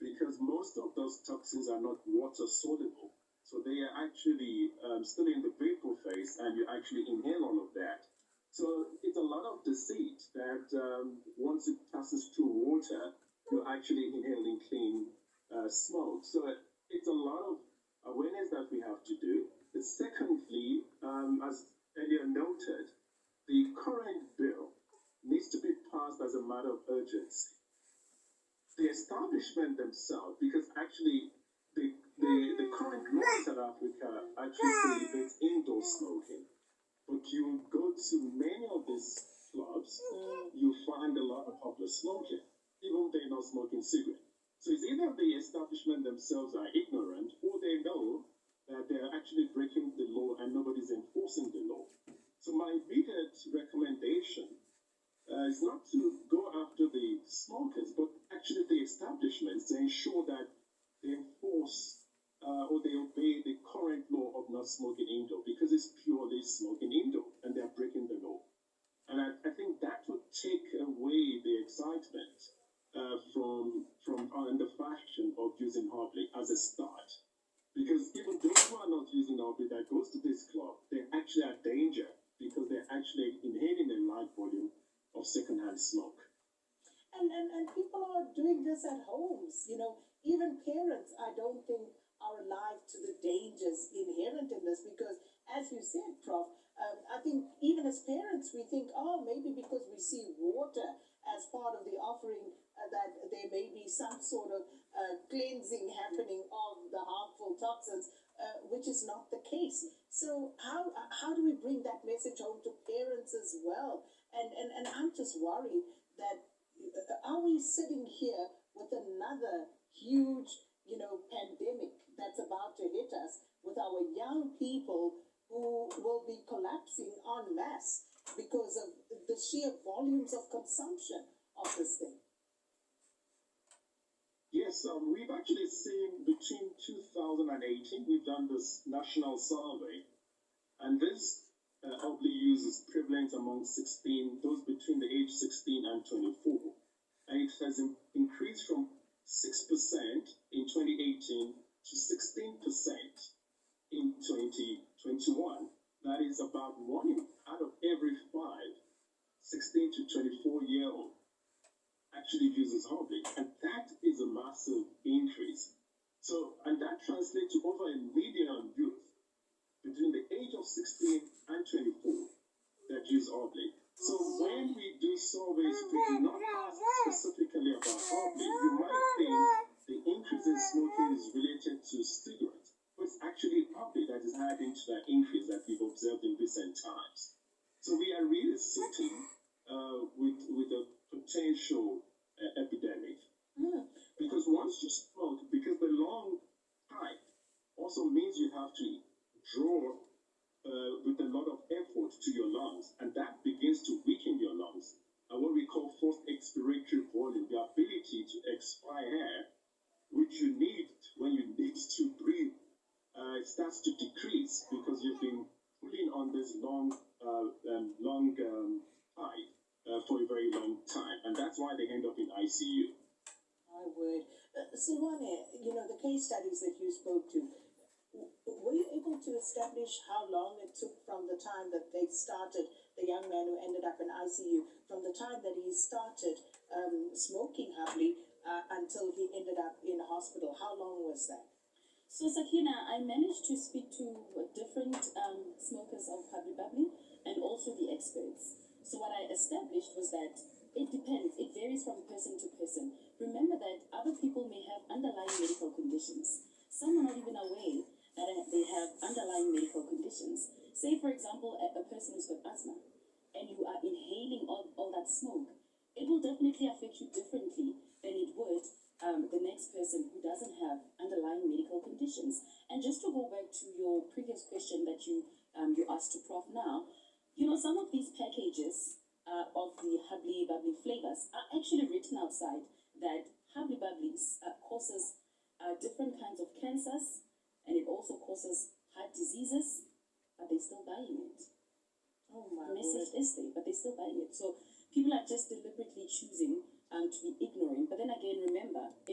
because most of those toxins are not water soluble. So they are actually still in the vapor phase, and you actually inhale all of that. So it's a lot of deceit that once it passes through water, you're actually inhaling clean smoke. So it's a lot of awareness that we have to do. But secondly, as earlier noted, the current bill needs to be passed as a matter of urgency. The establishment themselves, because actually the current law in South Africa actually prohibits indoor smoking. But you go to many of these clubs, you find a lot of public smoking, even they're not smoking cigarettes. So it's either the establishment themselves are ignorant, or they know that they're actually breaking the law and nobody's enforcing the law. So my immediate recommendation is not to go after the smokers, but actually the establishments to ensure that they enforce or they obey the current law of not smoking indoor, because it's purely smoking indoor and they're breaking the law. And I think that would take away the excitement from the fashion of using Bubbly as a start. Because even those who are not using Bubbly that goes to this club, they're actually at danger because they're actually inhaling a large volume of secondhand smoke. And people are doing this at homes. Even parents, I don't think, are alive to the dangers inherent in this, because, as you said, Prof, I think even as parents, we think, maybe because we see water as part of the offering, that there may be some sort of cleansing happening of the harmful toxins, which is not the case. So how do we bring that message home to parents as well? And I'm just worried that are we sitting here with another huge, pandemic that's about to hit us, with our young people who will be collapsing en masse because of the sheer volumes of consumption of this thing? Yes, we've actually seen between 2018, we've done this national survey, and this Bubbly use is prevalent among those between the age 16 and 24. And it has increased from 6% in 2018 to 16% in 2021. That is about 1 out of every 5 16 to 24-year-old actually uses Bubbly, and that is a massive increase. So, and that translates to over 1 million youth between the age of 16 and 24 that use Bubbly. So when we do surveys, we do not ask specifically about Bubbly. You might think the increase in smoking is related to cigarettes, but it's actually Bubbly that is adding to that increase that we've observed in recent times. So we are really sitting with a potential epidemic. Because once you smoke, because the long pipe also means you have to draw with a lot of effort to your lungs, and that begins to weaken your lungs. And what we call forced expiratory volume, the ability to expire air, which you need when you need to breathe, it starts to decrease because you've been pulling on this long pipe for a very long time, and that's why they end up in ICU. I would. Silwane, the case studies that you spoke to, were you able to establish how long it took from the time that they started, the young man who ended up in ICU, from the time that he started smoking Bubbly until he ended up in hospital? How long was that? So, Sakina, I managed to speak to different smokers of Bubbly and also the experts. So what I established was that it depends. It varies from person to person. Remember that other people may have underlying medical conditions. Some are not even aware that they have underlying medical conditions. Say, for example, a person who's got asthma, and you are inhaling all that smoke. It will definitely affect you differently than it would the next person who doesn't have underlying medical conditions. And just to go back to your previous question that you asked to Prof now, some of these packages of the Bubbly flavors are actually written outside that Bubbly causes different kinds of cancers, and it also causes heart diseases, but they're still buying it. Oh my The message word. is there, but they're still buying it. So people are just deliberately choosing to be ignorant. But then again, remember,